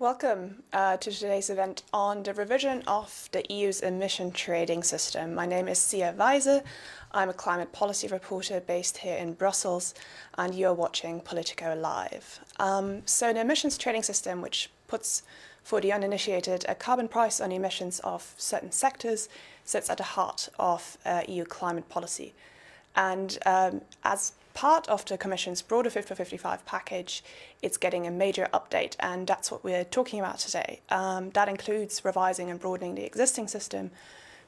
Welcome to today's event on the revision of the EU's emission trading system. My name is Sia Weise. I'm a climate policy reporter based here in Brussels, and you're watching Politico Live. So the emissions trading system, which puts for the uninitiated a carbon price on emissions of certain sectors, sits at the heart of EU climate policy. And as part of the Commission's broader Fit for 55 package, it's getting a major update, and that's what we're talking about today. That includes revising and broadening the existing system,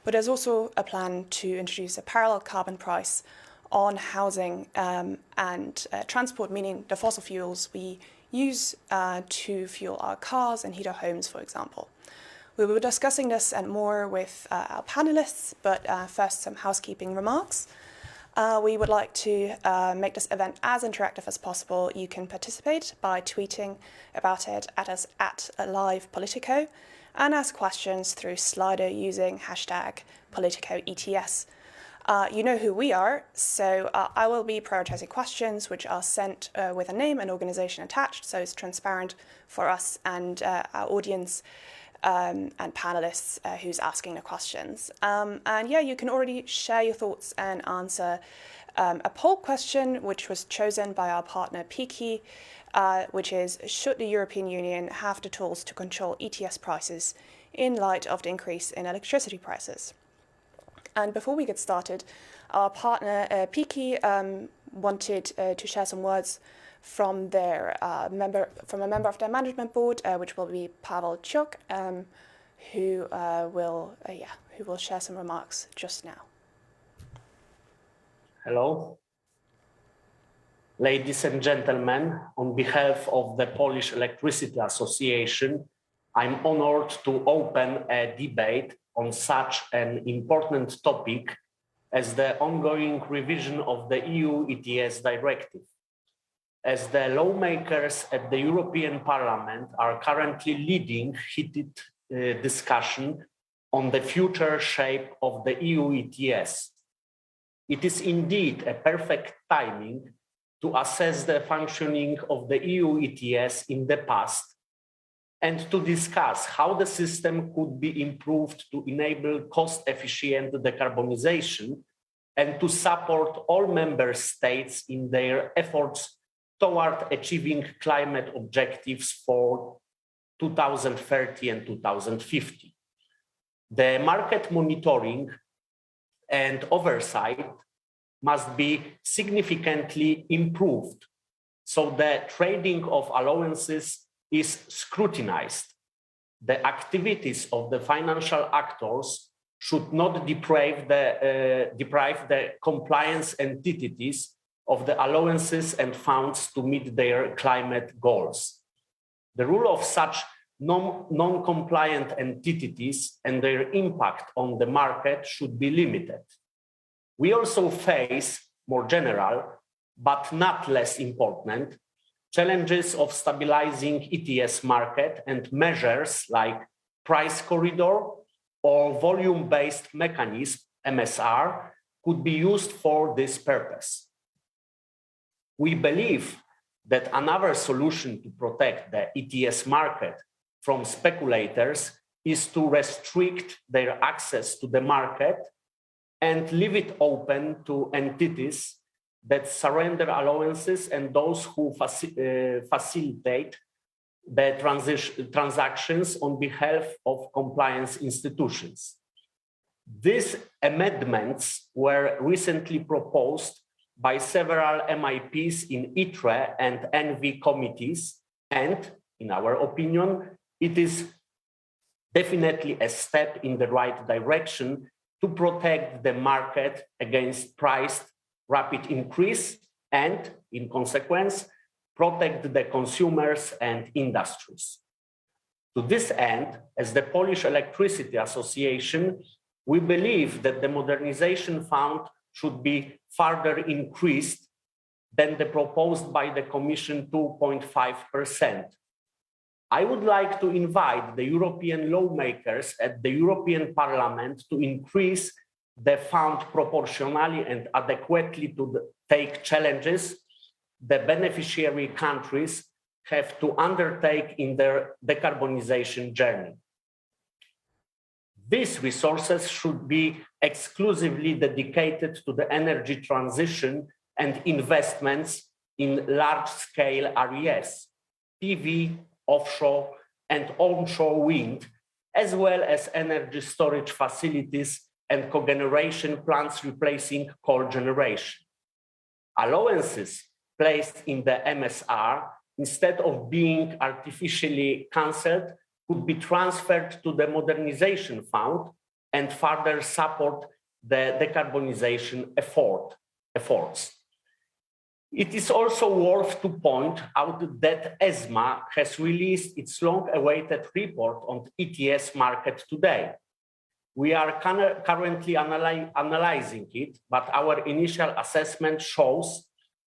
but there's also a plan to introduce a parallel carbon price on housing and transport, meaning the fossil fuels we use to fuel our cars and heat our homes, for example. We will be discussing this and more with our panelists, but first some housekeeping remarks. We would like to make this event as interactive as possible. You can participate by tweeting about it at us at @livepolitico and ask questions through Slido using hashtag #PoliticoETS. You know who we are, so I will be prioritizing questions which are sent with a name and organization attached, so it's transparent for us and our audience and panelists who's asking the questions. And yeah, you can already share your thoughts and answer a poll question which was chosen by our partner PIKI, which is, should the European Union have the tools to control ETS prices in light of the increase in electricity prices? And before we get started, our partner PIKI wanted to share some words from their a member of their management board, which will be Pavel Chuk, who will share some remarks just now. Hello, ladies and gentlemen. On behalf of the Polish Electricity Association, I'm honored to open a debate on such an important topic as the ongoing revision of the EU ETS directive. As the lawmakers at the European Parliament are currently leading heated discussion on the future shape of the EU ETS, it is indeed a perfect timing to assess the functioning of the EU ETS in the past and to discuss how the system could be improved to enable cost-efficient decarbonization and to support all member states in their efforts toward achieving climate objectives for 2030 and 2050. The market monitoring and oversight must be significantly improved so the trading of allowances is scrutinized. The activities of the financial actors should not deprive the compliance entities of the allowances and funds to meet their climate goals. The role of such non-compliant entities and their impact on the market should be limited. We also face more general, but not less important, challenges of stabilizing ETS market, and measures like price corridor or volume-based mechanism, MSR, could be used for this purpose. We believe that another solution to protect the ETS market from speculators is to restrict their access to the market and leave it open to entities that surrender allowances and those who facilitate the transactions on behalf of compliance institutions. These amendments were recently proposed by several MIPs in ITRE and ENVI committees, and in our opinion, it is definitely a step in the right direction to protect the market against price rapid increase and, in consequence, protect the consumers and industries. To this end, as the Polish Electricity Association, we believe that the modernization fund should be further increased than the proposed by the Commission 2.5%. I would like to invite the European lawmakers at the European Parliament to increase the fund proportionally and adequately to take challenges the beneficiary countries have to undertake in their decarbonization journey. These resources should be exclusively dedicated to the energy transition and investments in large-scale RES, PV, offshore, and onshore wind, as well as energy storage facilities and cogeneration plants replacing coal generation. Allowances placed in the MSR, instead of being artificially cancelled, could be transferred to the modernization fund and further support the decarbonization efforts. It is also worth to point out that ESMA has released its long-awaited report on the ETS market today. We are currently analyzing it, but our initial assessment shows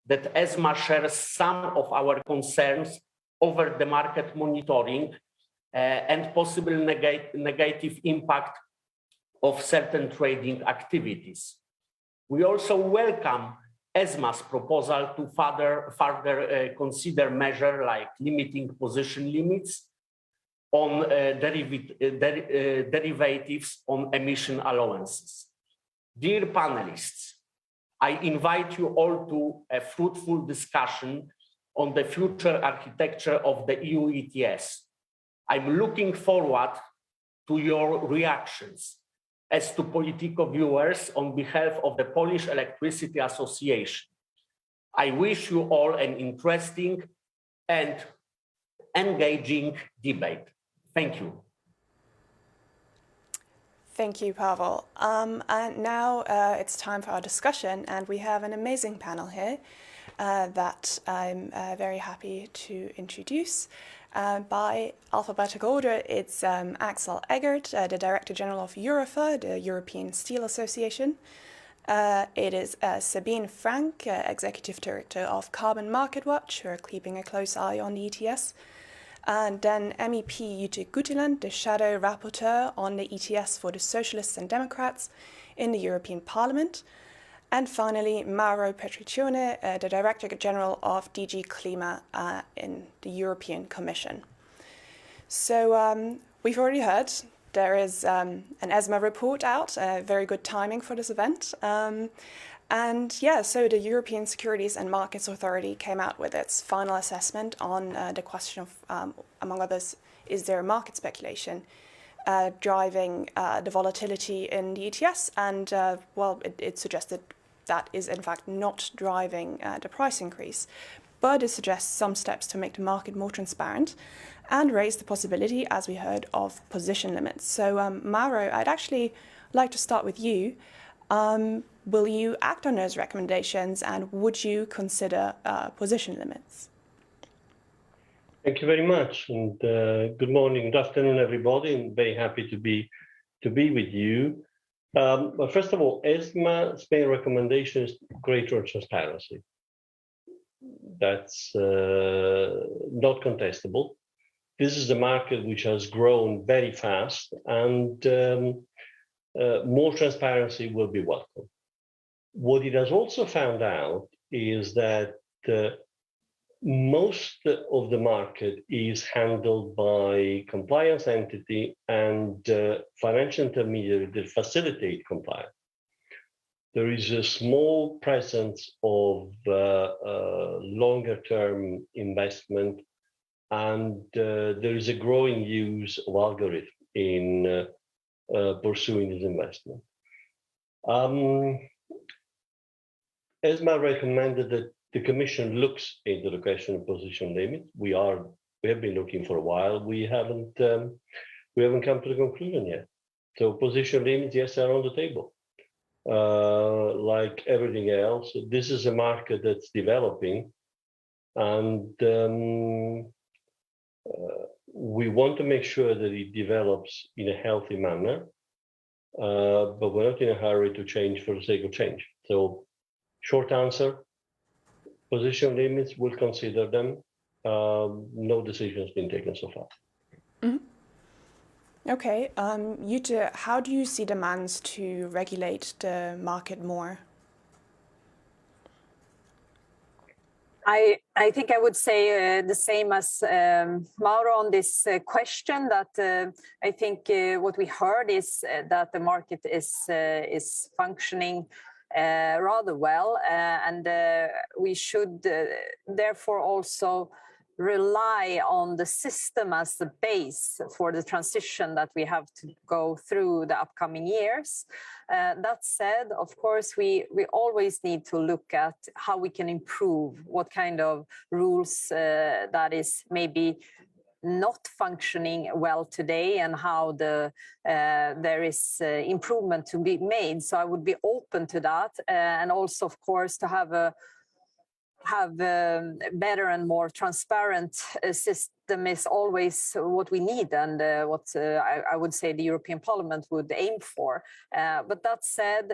that ESMA shares some of our concerns over the market monitoring and possible negative impact of certain trading activities. We also welcome ESMA's proposal to further consider measures like limiting position limits on derivatives on emission allowances. Dear panelists, I invite you all to a fruitful discussion on the future architecture of the EU ETS. I'm looking forward to your reactions. As to Politico viewers, on behalf of the Polish Electricity Association, I wish you all an interesting and engaging debate. Thank you. Thank you, Pavel. And now it's time for our discussion, and we have an amazing panel here that I'm very happy to introduce. By alphabetical order, it's Axel Eggert, the Director General of EUROFA, the European Steel Association. It is Sabine Frank, Executive Director of Carbon Market Watch, who are keeping a close eye on the ETS. And then MEP Jutta Guteland, the Shadow Rapporteur on the ETS for the Socialists and Democrats in the European Parliament. And finally, Mauro Petriccione, the Director General of DG Klima in the European Commission. So we've already heard there is an ESMA report out, very good timing for this event. And yeah, so the European Securities and Markets Authority came out with its final assessment on the question of, among others, is there market speculation driving the volatility in the ETS? And well, it suggested that is in fact not driving the price increase, but it suggests some steps to make the market more transparent and raise the possibility, as we heard, of position limits. So Mauro, I'd actually like to start with you. Will you act on those recommendations, and would you consider position limits? Thank you very much, and good morning, good afternoon, everybody. I'm very happy to be with you. But first of all, ESMA's main recommendation is greater transparency. That's not contestable. This is a market which has grown very fast, and more transparency will be welcome. What it has also found out is that most of the market is handled by compliance entity and financial intermediary that facilitate compliance. There is a small presence of longer-term investment, and there is a growing use of algorithm in pursuing this investment. ESMA recommended that the Commission looks into the question of position limit. We have been looking for a while. We haven't come to the conclusion yet. So position limits, yes, are on the table. Like everything else, this is a market that's developing, and we want to make sure that it develops in a healthy manner, but we're not in a hurry to change for the sake of change. So short answer, position limits, we'll consider them. No decision has been taken so far. Mm-hmm. Okay, Jutta, how do you see demands to regulate the market more? I think I would say the same as Mauro on this question, that I think what we heard is that the market is functioning rather well, and we should therefore also rely on the system as the base for the transition that we have to go through the upcoming years. That said, of course, we always need to look at how we can improve, what kind of rules that is maybe not functioning well today, and how there is improvement to be made. So I would be open to that, and also, of course, to have a better and more transparent system is always what we need, and what I would say the European Parliament would aim for. But that said,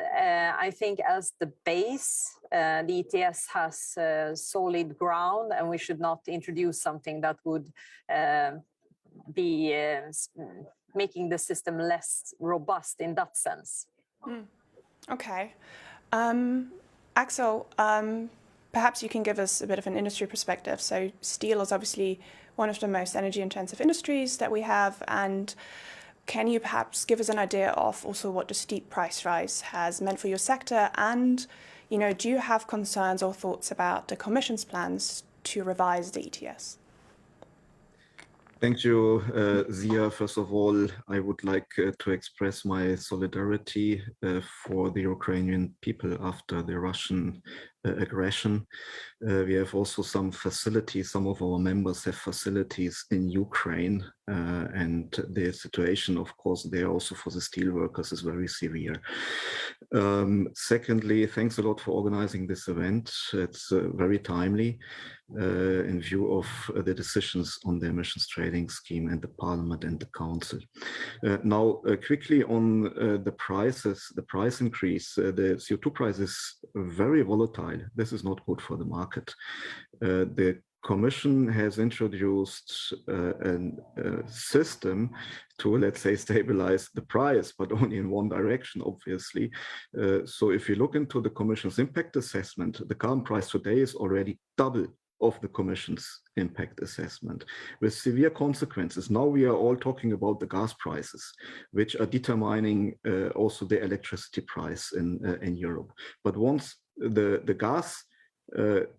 I think as the base, the ETS has solid ground, and we should not introduce something that would be making the system less robust in that sense. Okay. Axel, perhaps you can give us a bit of an industry perspective. So steel is obviously one of the most energy intensive industries that we have. And can you perhaps give us an idea of also what the steep price rise has meant for your sector? And, you know, do you have concerns or thoughts about the Commission's plans to revise the ETS? Thank you, Zia. First of all, I would like to express my solidarity for the Ukrainian people after the Russian aggression. We have also some facilities, some of our members have facilities in Ukraine, and the situation, of course, there also for the steel workers is very severe. Secondly, thanks a lot for organizing this event. It's very timely in view of the decisions on the emissions trading scheme and the Parliament and the Council. Now, quickly on the prices, the price increase, the CO2 price is very volatile. This is not good for the market. The Commission has introduced a system to, let's say, stabilize the price, but only in one direction, obviously. So if you look into the Commission's impact assessment, the carbon price today is already double of the Commission's impact assessment, with severe consequences. Now we are all talking about the gas prices, which are determining also the electricity price in Europe. But once the gas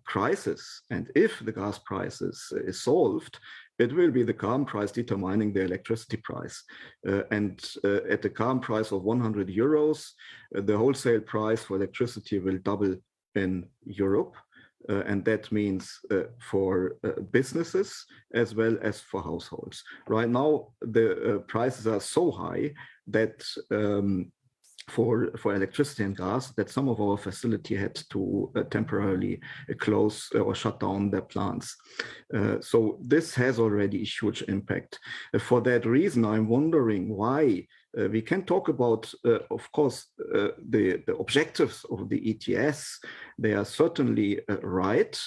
crisis, and if the gas prices is solved, it will be the carbon price determining the electricity price. And at the carbon price of 100 euros, the wholesale price for electricity will double in Europe. And that means for businesses as well as for households. Right now, the prices are so high that for electricity and gas, that some of our facility had to temporarily close or shut down their plants. So this has already a huge impact. For that reason, I'm wondering why we can talk about, of course, the objectives of the ETS. They are certainly right,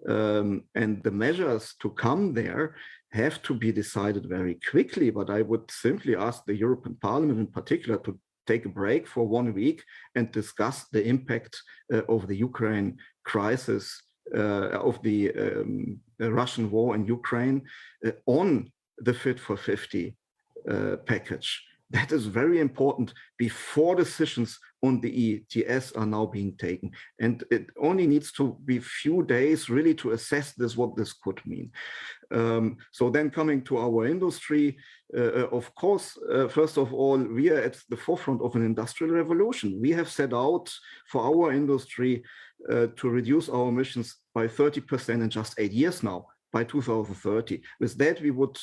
and the measures to come there have to be decided very quickly. But I would simply ask the European Parliament in particular to take a break for 1 week and discuss the impact of the Ukraine crisis, of the Russian war in Ukraine on the Fit for 50 package. That is very important before decisions on the ETS are now being taken. And it only needs to be few days really to assess this, what this could mean. So then coming to our industry, of course, first of all, we are at the forefront of an industrial revolution. We have set out for our industry to reduce our emissions by 30% in just 8 years now, by 2030. With that, we would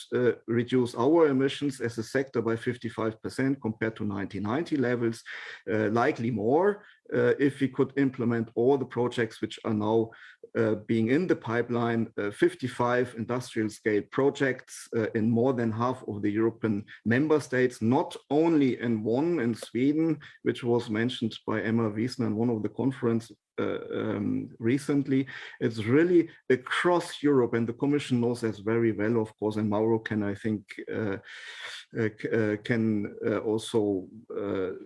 reduce our emissions as a sector by 55% compared to 1990 levels, likely more, if we could implement all the projects which are now being in the pipeline, 55 industrial scale projects in more than half of the European member states, not only in one in Sweden, which was mentioned by Emma Wiesner in one of the conference recently. It's really across Europe, and the Commission knows this very well, of course, and Mauro can, I think, can also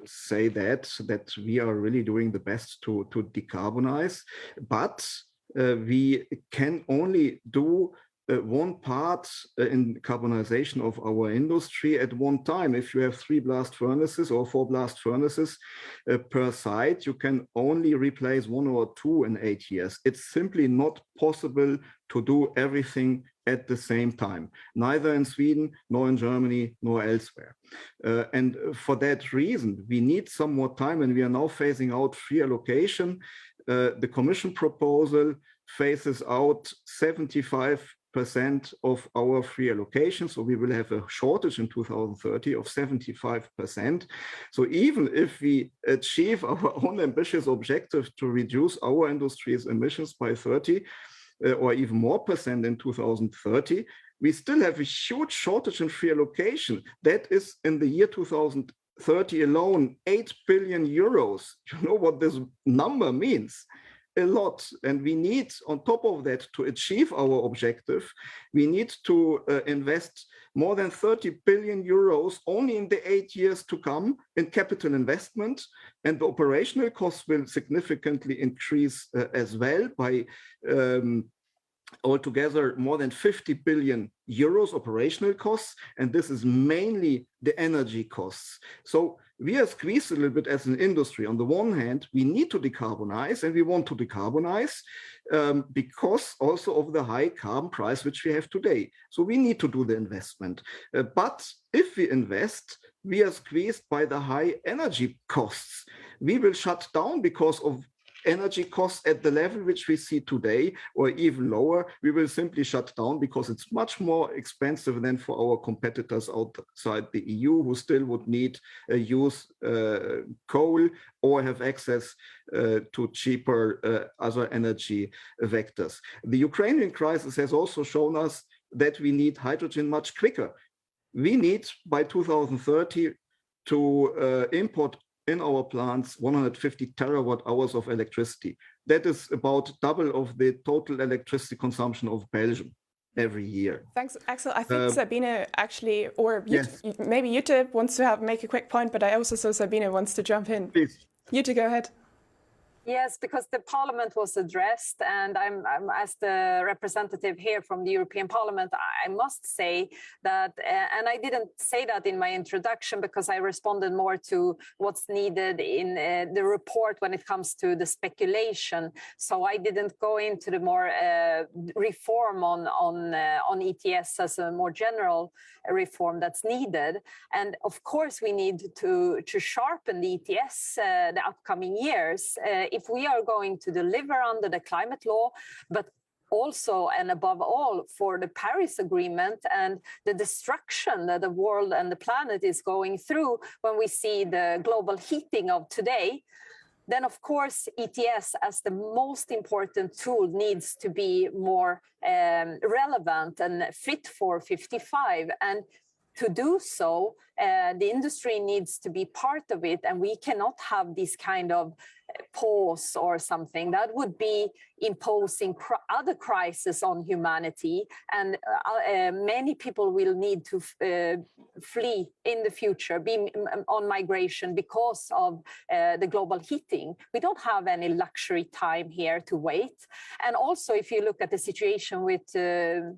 say that we are really doing the best to decarbonize. But we can only do one part in carbonization of our industry at one time. If you have 3 blast furnaces or 4 blast furnaces per site, you can only replace 1 or 2 in 8 years. It's simply not possible to do everything at the same time, neither in Sweden, nor in Germany, nor elsewhere. And for that reason, we need some more time, and we are now phasing out free allocation. The Commission proposal phases out 75% of our free allocation. So we will have a shortage in 2030 of 75%. So even if we achieve our own ambitious objective to reduce our industry's emissions by 30 or even more percent in 2030, we still have a huge shortage in free allocation. That is in the year 2030 alone, 8 billion euros. You know what this number means? A lot. And we need, on top of that, to achieve our objective, we need to invest more than 30 billion euros only in the 8 years to come in capital investment. And the operational costs will significantly increase as well by altogether more than 50 billion euros operational costs. And this is mainly the energy costs. So we are squeezed a little bit as an industry. On the one hand, we need to decarbonize, and we want to decarbonize because also of the high carbon price which we have today. So we need to do the investment. But if we invest, we are squeezed by the high energy costs. We will shut down because of energy costs at the level which we see today, or even lower. We will simply shut down because it's much more expensive than for our competitors outside the EU, who still would need use coal or have access to cheaper other energy vectors. The Ukrainian crisis has also shown us that we need hydrogen much quicker. We need by 2030 to import in our plants 150 terawatt hours of electricity. That is about double of the total electricity consumption of Belgium every year. Thanks, Axel. I think Sabine actually, or yes. Maybe Jutta wants to make a quick point, but I also saw Sabine wants to jump in. Please. Jutta, go ahead. Yes, because the Parliament was addressed, and I'm as the representative here from the European Parliament, I must say that, and I didn't say that in my introduction because I responded more to what's needed in the report when it comes to the speculation. So I didn't go into the more reform on ETS as a more general reform that's needed. And of course, we need to sharpen the ETS the upcoming years. If we are going to deliver under the climate law, but also and above all for the Paris Agreement and the destruction that the world and the planet is going through when we see the global heating of today, then of course ETS as the most important tool needs to be more relevant and fit for 55. And to do so, the industry needs to be part of it, and we cannot have this kind of pause or something that would be imposing other crises on humanity, and many people will need to flee in the future, be on migration because of the global heating. We don't have any luxury time here to wait. And also, if you look at the situation with the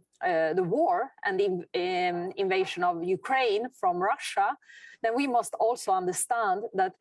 war and the invasion of Ukraine from Russia, then we must also understand that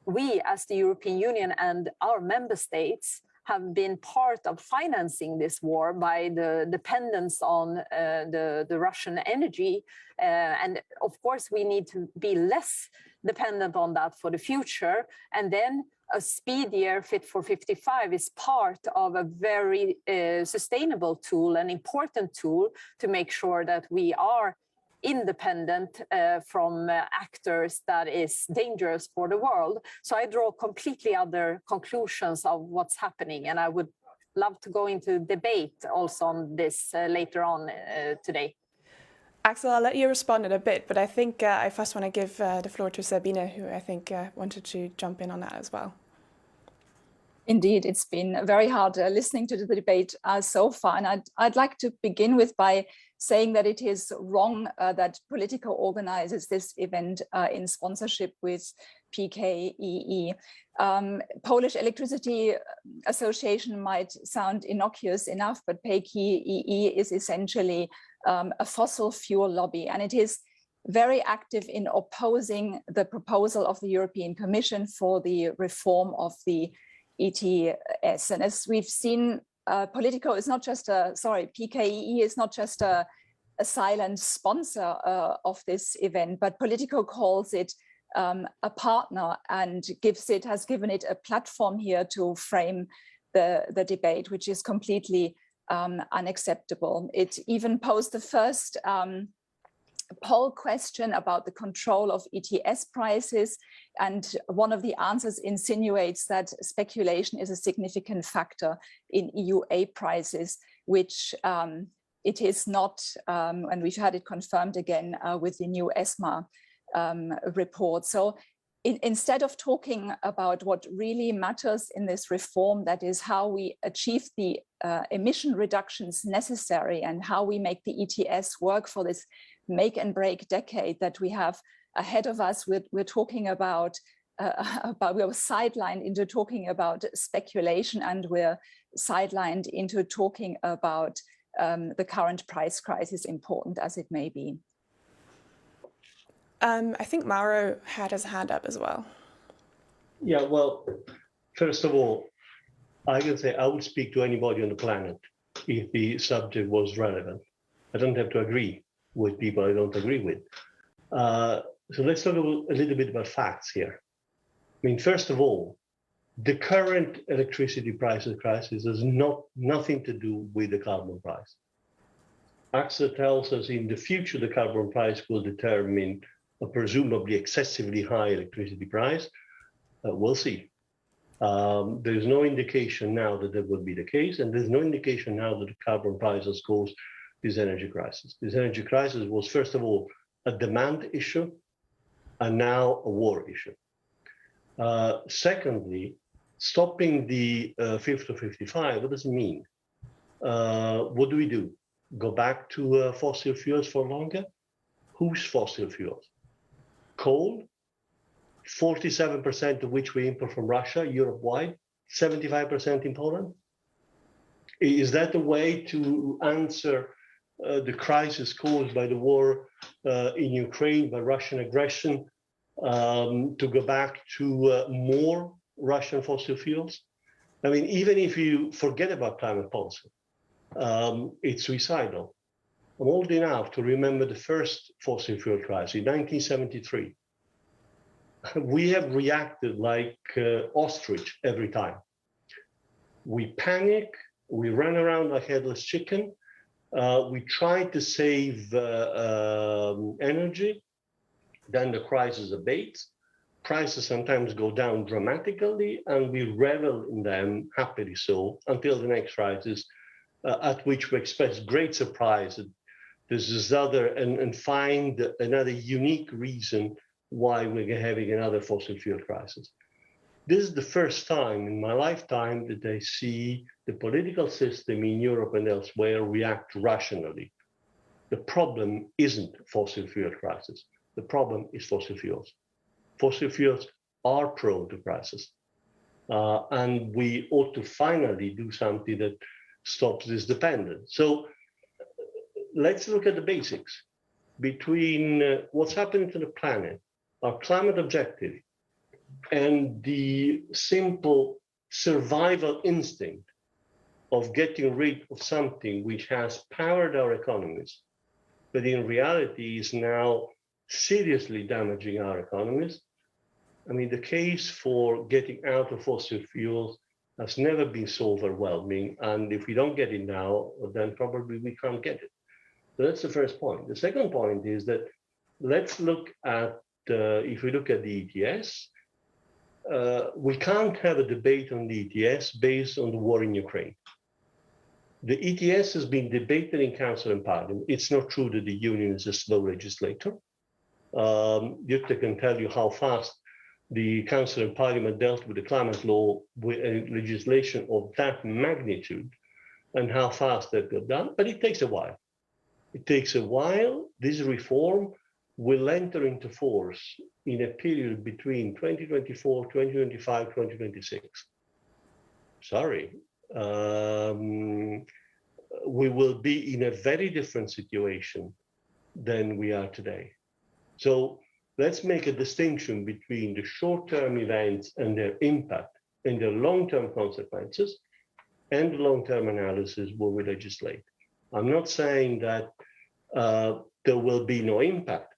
we as the European Union and our member states have been part of financing this war by the dependence on the Russian energy. And of course, we need to be less dependent on that for the future. And then a speedier Fit for 55 is part of a very sustainable tool, an important tool to make sure that we are independent from actors that is dangerous for the world. So I draw completely other conclusions of what's happening, and I would love to go into debate also on this later on today. Axel, I'll let you respond in a bit, but I think I first want to give the floor to Sabine, who I think wanted to jump in on that as well. Indeed, it's been very hard listening to the debate so far. And I'd like to begin with by saying that it is wrong that Politico organizes this event in sponsorship with PKEE. Polish Electricity Association might sound innocuous enough, but PKEE is essentially a fossil fuel lobby, and it is very active in opposing the proposal of the European Commission for the reform of the ETS. And as we've seen, Politico is not just PKEE is not just a silent sponsor of this event, but Politico calls it a partner and has given it a platform here to frame the debate, which is completely unacceptable. It even posed the first poll question about the control of ETS prices, and one of the answers insinuates that speculation is a significant factor in EUA prices, which it is not, and we've had it confirmed again with the new ESMA report. So instead of talking about what really matters in this reform, that is how we achieve the emission reductions necessary and how we make the ETS work for this make and break decade that we have ahead of us, we're talking about we were sidelined into talking about speculation, and we're sidelined into talking about the current price crisis, important as it may be. I think Mauro had his hand up as well. Yeah, well, first of all, I can say I would speak to anybody on the planet if the subject was relevant. I don't have to agree with people I don't agree with. So let's talk a little bit about facts here. I mean, first of all, the current electricity prices crisis has nothing to do with the carbon price. AXA tells us in the future the carbon price will determine a presumably excessively high electricity price. We'll see. There's no indication now that that will be the case, and there's no indication now that the carbon price has caused this energy crisis. This energy crisis was, first of all, a demand issue, and now a war issue. Secondly, stopping the 50 to 55, what does it mean? What do we do? Go back to fossil fuels for longer? Whose fossil fuels? Coal, 47% of which we import from Russia, Europe-wide, 75% in Poland. Is that a way to answer the crisis caused by the war in Ukraine, by Russian aggression, to go back to more Russian fossil fuels? I mean, even if you forget about climate policy, it's suicidal. I'm old enough to remember the first fossil fuel crisis in 1973. We have reacted like ostrich every time. We panic, we run around like headless chicken, we try to save energy, then the crisis abates, prices sometimes go down dramatically, and we revel in them, happily so, until the next crisis, at which we express great surprise that there's this other, and find another unique reason why we're having another fossil fuel crisis. This is the first time in my lifetime that I see the political system in Europe and elsewhere react rationally. The problem isn't fossil fuel crisis. The problem is fossil fuels. Fossil fuels are prone to crisis. And we ought to finally do something that stops this dependence. So let's look at the basics. Between what's happening to the planet, our climate objective, and the simple survival instinct of getting rid of something which has powered our economies, but in reality is now seriously damaging our economies. I mean, the case for getting out of fossil fuels has never been so overwhelming. And if we don't get it now, then probably we can't get it. So that's the first point. The second point is that let's look at, if we look at the ETS, we can't have a debate on the ETS based on the war in Ukraine. The ETS has been debated in Council and Parliament. It's not true that the Union is a slow legislator. Jutta can tell you how fast the Council and Parliament dealt with the climate law with legislation of that magnitude and how fast that got done, but it takes a while. It takes a while. This reform will enter into force in a period between 2024, 2025, 2026. Sorry. We will be in a very different situation than we are today. So let's make a distinction between the short-term events and their impact and their long-term consequences and the long-term analysis where we legislate. I'm not saying that there will be no impact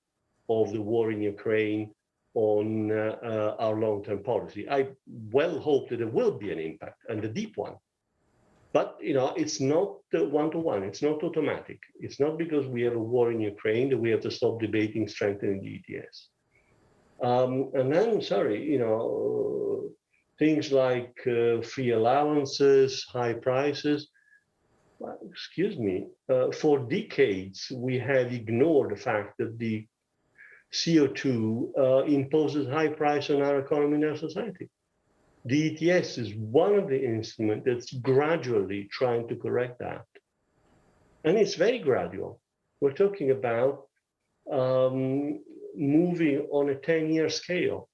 of the war in Ukraine on our long-term policy. I well hope that there will be an impact, and a deep one. But it's not one-to-one. It's not automatic. It's not because we have a war in Ukraine that we have to stop debating strengthening the ETS. And then, things like free allowances, high prices. Well, excuse me. For decades, we have ignored the fact that the CO2 imposes high price on our economy and our society. The ETS is one of the instruments that's gradually trying to correct that. And it's very gradual. We're talking about moving on a 10-year scale.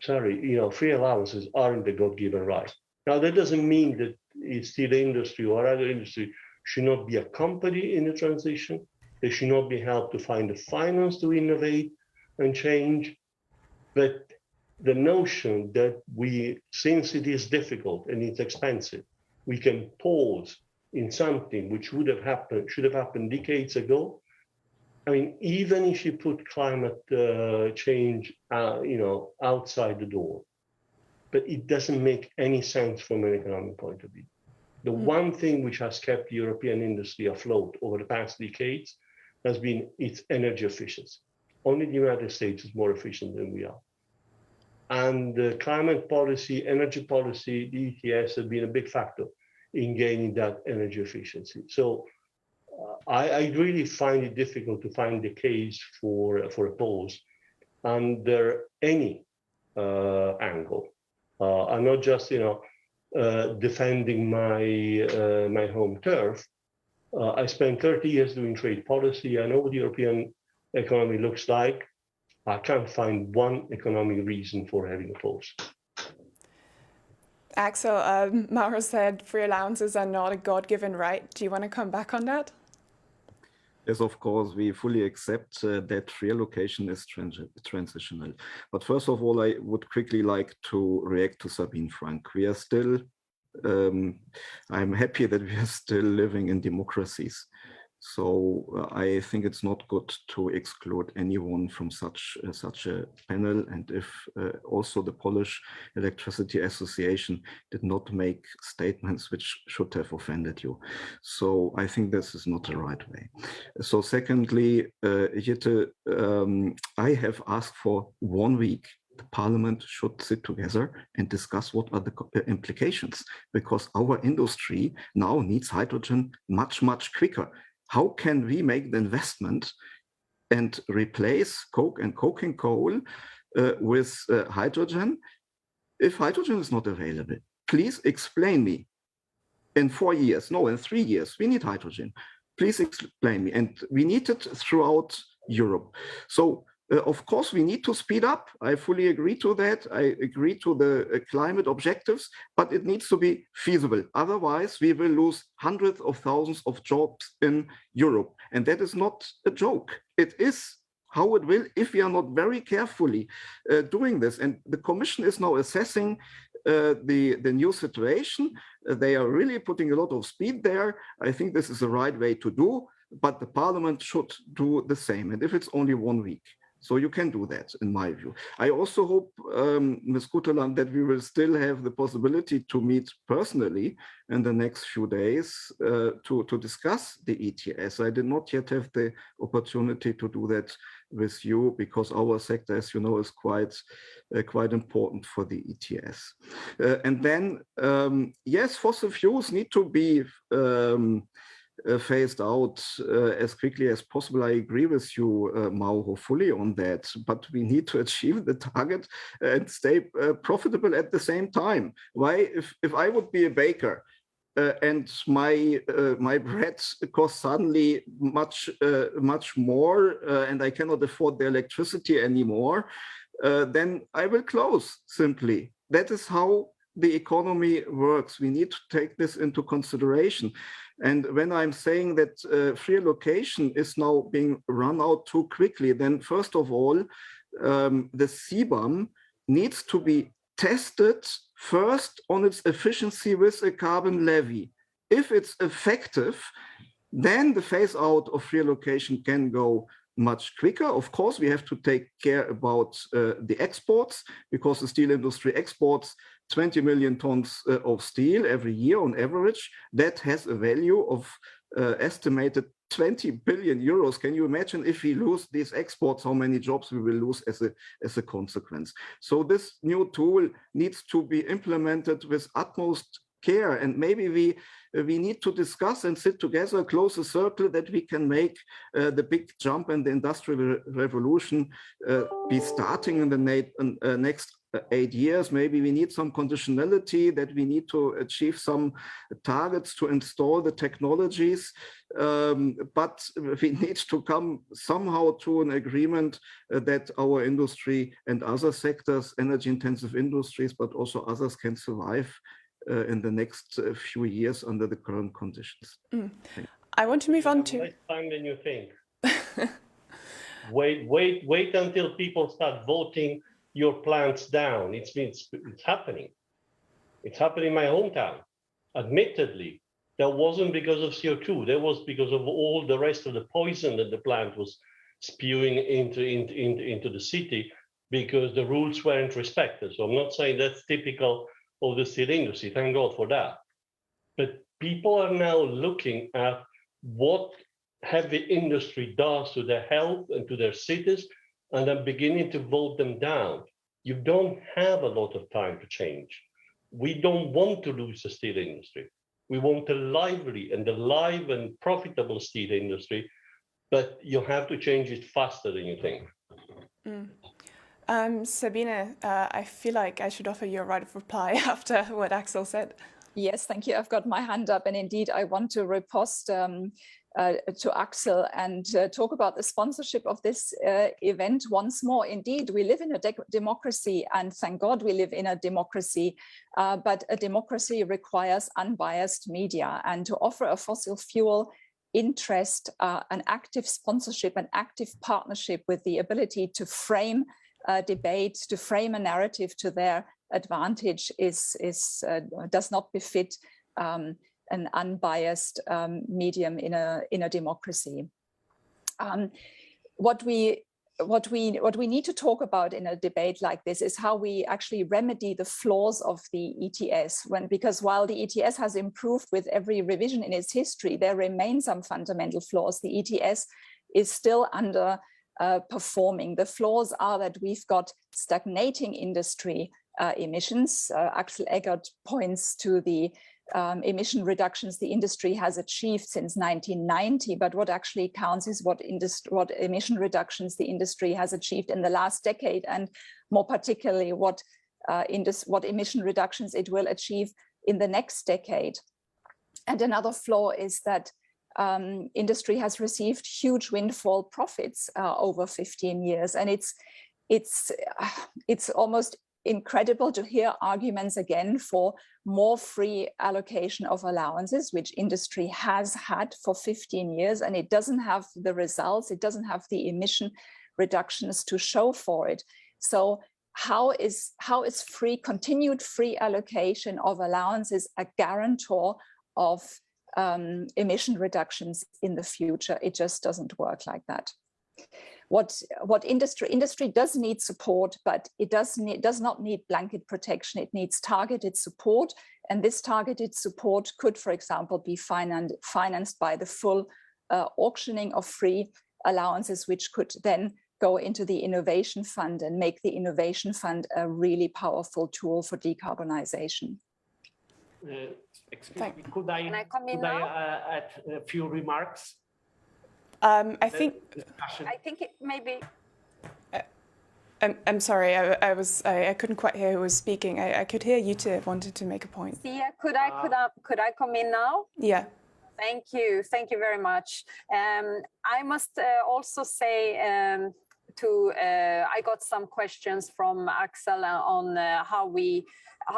Free allowances aren't the God-given right. Now, that doesn't mean that steel industry or other industry should not be accompanied in the transition. They should not be helped to find the finance to innovate and change. But the notion that since it is difficult and it's expensive, we can pause in something which should have happened decades ago. I mean, even if you put climate change, outside the door, but it doesn't make any sense from an economic point of view. The one thing which has kept the European industry afloat over the past decades has been its energy efficiency. Only the United States is more efficient than we are. And the climate policy, energy policy, the ETS have been a big factor in gaining that energy efficiency. So I really find it difficult to find the case for a pause under any angle. I'm not just, defending my home turf. I spent 30 years doing trade policy. I know what the European economy looks like. I can't find one economic reason for having a pause. Axel, Mauro said free allowances are not a God-given right. Do you want to come back on that? Yes, of course, we fully accept that free allocation is transitional. But first of all, I would quickly like to react to Sabine Frank. We are still, I'm happy that we are still living in democracies. So I think it's not good to exclude anyone from such a panel. And if also the Polish Electricity Association did not make statements which should have offended you. So I think this is not the right way. So secondly, Jette, I have asked for 1 week. The Parliament should sit together and discuss what are the implications, because our industry now needs hydrogen much, much quicker. How can we make the investment and replace coke and coking coal with hydrogen if hydrogen is not available? Please explain me. In 4 years, no, in 3 years, we need hydrogen. Please explain me. And we need it throughout Europe. So of course, we need to speed up. I fully agree to that. I agree to the climate objectives, but it needs to be feasible. Otherwise, we will lose hundreds of thousands of jobs in Europe. And that is not a joke. It is how it will if we are not very carefully doing this. And the Commission is now assessing the new situation. They are really putting a lot of speed there. I think this is the right way to do, but the Parliament should do the same. And if it's only 1 week. So you can do that, in my view. I also hope, Ms. Guteland, that we will still have the possibility to meet personally in the next few days to discuss the ETS. I did not yet have the opportunity to do that with you because our sector, as you know, is quite important for the ETS. And then, yes, fossil fuels need to be phased out as quickly as possible. I agree with you, Mauro, fully on that, but we need to achieve the target and stay profitable at the same time. Why, if I would be a baker, and my bread costs suddenly much more, and I cannot afford the electricity anymore, then I will close simply. That is how the economy works. We need to take this into consideration. And when I'm saying that free allocation is now being run out too quickly, then first of all, the CBAM needs to be tested first on its efficiency with a carbon levy. If it's effective, then the phase out of free allocation can go much quicker. Of course, we have to take care about the exports, because the steel industry exports 20 million tons of steel every year on average. That has a value of estimated 20 billion euros. Can you imagine if we lose these exports, how many jobs we will lose as a consequence? So this new tool needs to be implemented with utmost care, and maybe we need to discuss and sit together, close a circle, that we can make the big jump and the industrial revolution be starting in the next 8 years. Maybe we need some conditionality, that we need to achieve some targets to install the technologies, but we need to come somehow to an agreement that our industry and other sectors, energy intensive industries, but also others, can survive in the next few years under the current conditions. I want to move on to... Less time than you think. Wait until people start voting your plants down. It's happening. It's happening in my hometown. Admittedly, that wasn't because of CO2. That was because of all the rest of the poison that the plant was spewing into the city, because the rules weren't respected. So I'm not saying that's typical of the steel industry, thank God for that. But people are now looking at what heavy industry does to their health and to their cities, and then beginning to vote them down. You don't have a lot of time to change. We don't want to lose the steel industry. We want a lively and alive and profitable steel industry, but you have to change it faster than you think. Sabine, I feel like I should offer you a right of reply after what Axel said. Yes, thank you. I've got my hand up, and indeed I want to riposte to Axel and talk about the sponsorship of this event once more. Indeed, we live in a democracy, and thank God we live in a democracy, but a democracy requires unbiased media, and to offer a fossil fuel interest, an active sponsorship, an active partnership with the ability to frame debate, to frame a narrative to their advantage does not befit an unbiased medium in a democracy. What we need to talk about in a debate like this is how we actually remedy the flaws of the ETS. Because while the ETS has improved with every revision in its history, there remain some fundamental flaws. The ETS is still under performing. The flaws are that we've got stagnating industry emissions. Axel Eggert points to the emission reductions the industry has achieved since 1990, but what actually counts is what emission reductions the industry has achieved in the last decade, and more particularly what emission reductions it will achieve in the next decade. And another flaw is that industry has received huge windfall profits over 15 years, and it's almost incredible to hear arguments again for more free allocation of allowances, which industry has had for 15 years, and it doesn't have the results, it doesn't have the emission reductions to show for it. So how is continued free allocation of allowances a guarantor of emission reductions in the future? It just doesn't work like that. What industry does need support, but it does not need blanket protection. It needs targeted support, and this targeted support could, for example, be financed by the full auctioning of free allowances, which could then go into the innovation fund and make the innovation fund a really powerful tool for decarbonization. Excuse me, could I add a few remarks? I think maybe. I'm sorry. I couldn't quite hear who was speaking. I could hear Jutta wanted to make a point. Yeah, could I come in now? Yeah. Thank you very much. I must also say I got some questions from Axel on how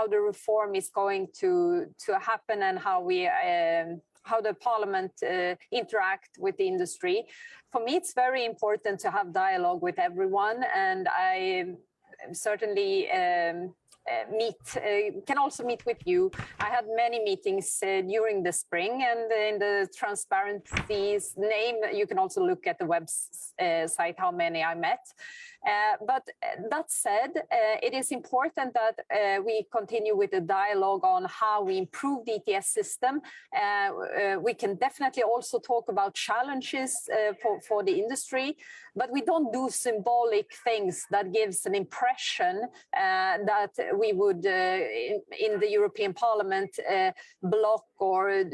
the reform is going to happen and how the parliament interact with the industry. For me, it's very important to have dialogue with everyone, and I certainly can also meet with you. I had many meetings during the spring, and in the transparency's name, you can also look at the website how many I met. But that said, it is important that we continue with the dialogue on how we improve the ETS system. We can definitely also talk about challenges for the industry, but we don't do symbolic things that gives an impression that we would, in the European Parliament, block or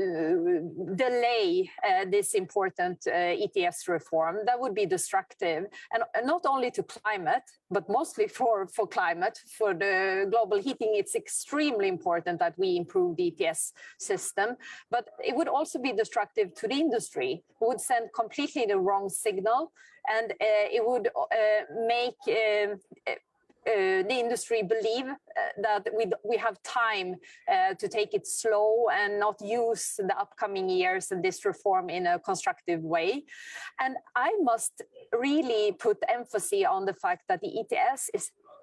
delay this important ETS reform. That would be destructive, and not only to climate, but mostly for climate, for the global heating. It's extremely important that we improve the ETS system, but it would also be destructive to the industry. It would send completely the wrong signal, and it would make the industry believe that we have time to take it slow and not use the upcoming years of this reform in a constructive way. And I must really put emphasis on the fact that the ETS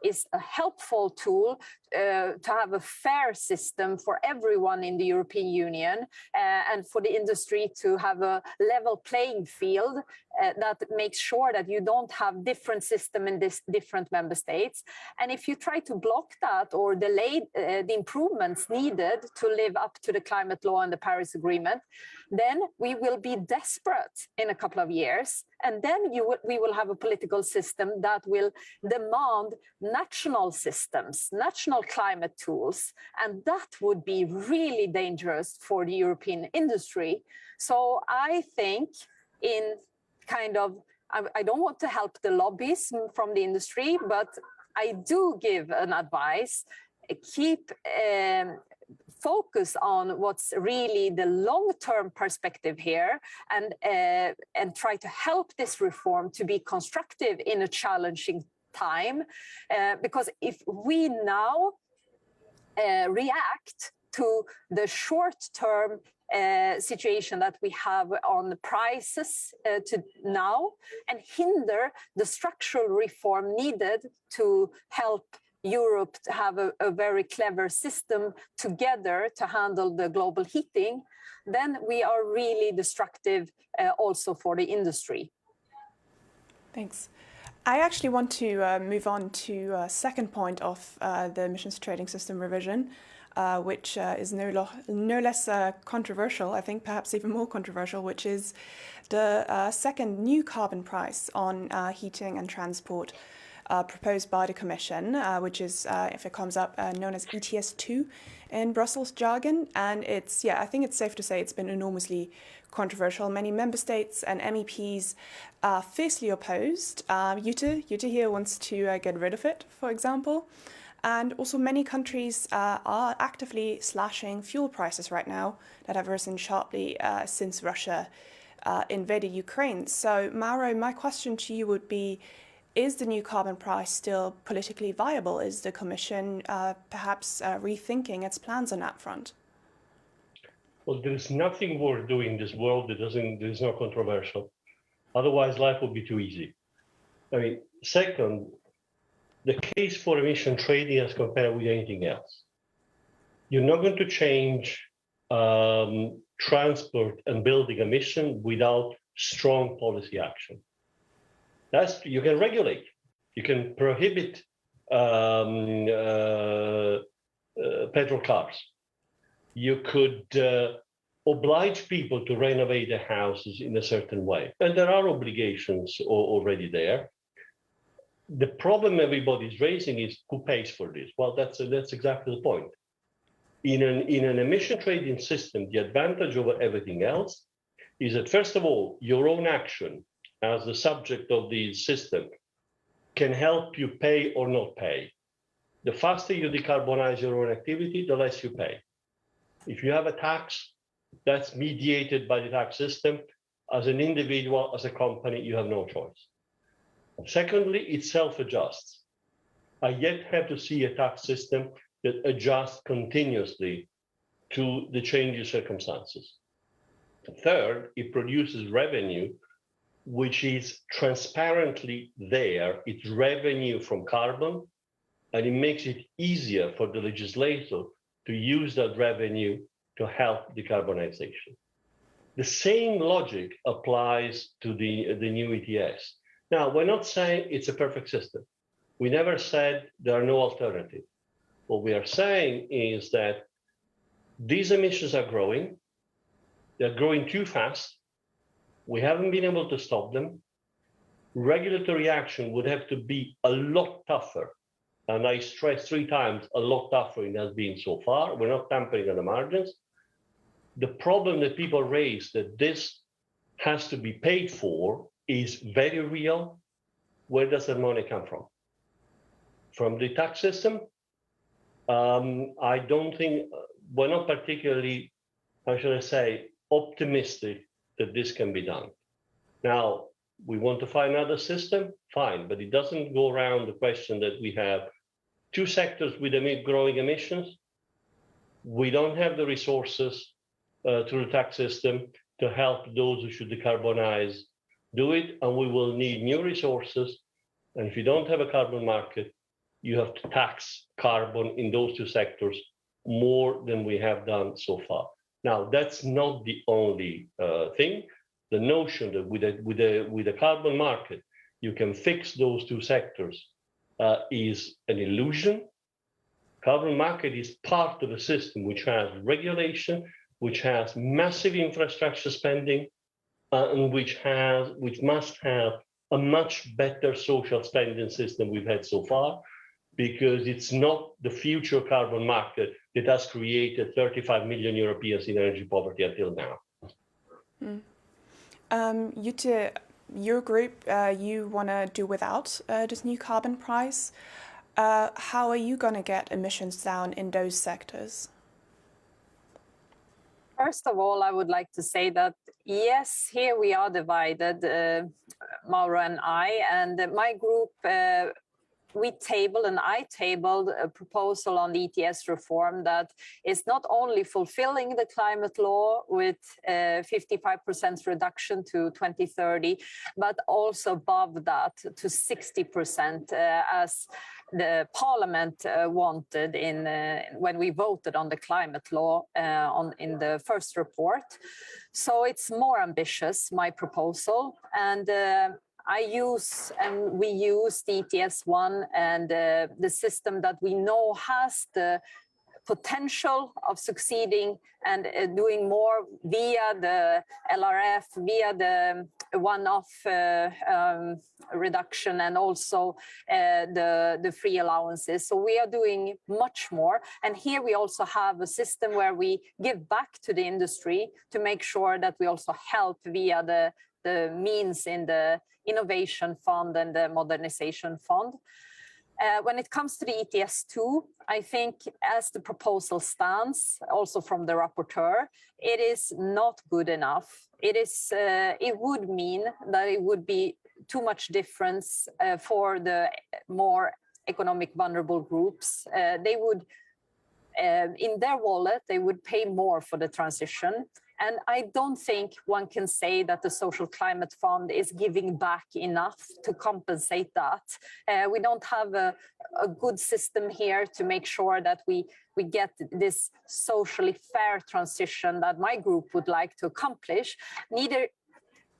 is a helpful tool to have a fair system for everyone in the European Union and for the industry to have a level playing field that makes sure that you don't have different system in different member states. And if you try to block that or delay the improvements needed to live up to the climate law and the Paris Agreement, then we will be desperate in a couple of years. And then we will have a political system that will demand national systems, national climate tools. And that would be really dangerous for the European industry. So I think I don't want to help the lobbyism from the industry, but I do give an advice, keep focus on what's really the long-term perspective here, and try to help this reform to be constructive in a challenging time. Because if we now react to the short-term situation that we have on the prices to now and hinder the structural reform needed to help Europe to have a very clever system together to handle the global heating, then we are really destructive also for the industry. Thanks. I actually want to move on to a second point of the emissions trading system revision, which is no less controversial, I think perhaps even more controversial, which is the second new carbon price on heating and transport proposed by the Commission, which is, if it comes up, known as ETS2 in Brussels jargon. And it's, I think it's safe to say it's been enormously controversial. Many member states and MEPs are fiercely opposed. Jutta here wants to get rid of it, for example. And also many countries are actively slashing fuel prices right now that have risen sharply since Russia invaded Ukraine. So Mauro, my question to you would be, is the new carbon price still politically viable? Is the Commission perhaps rethinking its plans on that front? Well, there's nothing worth doing in this world that is not controversial. Otherwise, life would be too easy. I mean, second, the case for emission trading as compared with anything else. You're not going to change transport and building emission without strong policy action. You can regulate, you can prohibit petrol cars. You could oblige people to renovate their houses in a certain way. And there are obligations already there. The problem everybody's raising is who pays for this? Well, that's exactly the point. In an emission trading system, the advantage over everything else is that, first of all, your own action as the subject of the system can help you pay or not pay. The faster you decarbonize your own activity, the less you pay. If you have a tax that's mediated by the tax system, as an individual, as a company, you have no choice. Secondly, it self-adjusts. I yet have to see a tax system that adjusts continuously to the changing circumstances. Third, it produces revenue which is transparently there. It's revenue from carbon, and it makes it easier for the legislator to use that revenue to help decarbonization. The same logic applies to the new ETS. Now, we're not saying it's a perfect system. We never said there are no alternatives. What we are saying is that these emissions are growing. They're growing too fast. We haven't been able to stop them. Regulatory action would have to be a lot tougher. And I stress 3 times, a lot tougher than it has been so far. We're not tampering on the margins. The problem that people raise that this has to be paid for is very real. Where does the money come from? From the tax system? I don't think, we're not particularly, how should I say, optimistic that this can be done. Now, we want to find another system, fine, but it doesn't go around the question that we have 2 sectors with growing emissions. We don't have the resources through the tax system to help those who should decarbonize do it, and we will need new resources. And if you don't have a carbon market, you have to tax carbon in those 2 sectors more than we have done so far. Now, that's not the only thing. The notion that with a carbon market, you can fix those 2 sectors is an illusion. Carbon market is part of a system which has regulation, which has massive infrastructure spending, and which must have a much better social spending system we've had so far, because it's not the future carbon market that has created 35 million Europeans in energy poverty until now. Jutta, your group, you want to do without this new carbon price. How are you going to get emissions down in those sectors? First of all, I would like to say that, yes, here we are divided, Mauro and I, and my group, I tabled a proposal on the ETS reform that is not only fulfilling the climate law with 55% reduction to 2030, but also above that to 60% as the Parliament wanted when we voted on the climate law in the first report. So it's more ambitious, my proposal, and we use the ETS1 and the system that we know has the potential of succeeding and doing more via the LRF, via the one-off reduction, and also the free allowances. So we are doing much more. And here we also have a system where we give back to the industry to make sure that we also help via the means in the Innovation Fund and the Modernization Fund. When it comes to the ETS2, I think as the proposal stands, also from the rapporteur, it is not good enough. It would mean that it would be too much difference for the more economic vulnerable groups. They would, in their wallet, they would pay more for the transition. And I don't think one can say that the Social Climate Fund is giving back enough to compensate that. We don't have a good system here to make sure that we get this socially fair transition that my group would like to accomplish.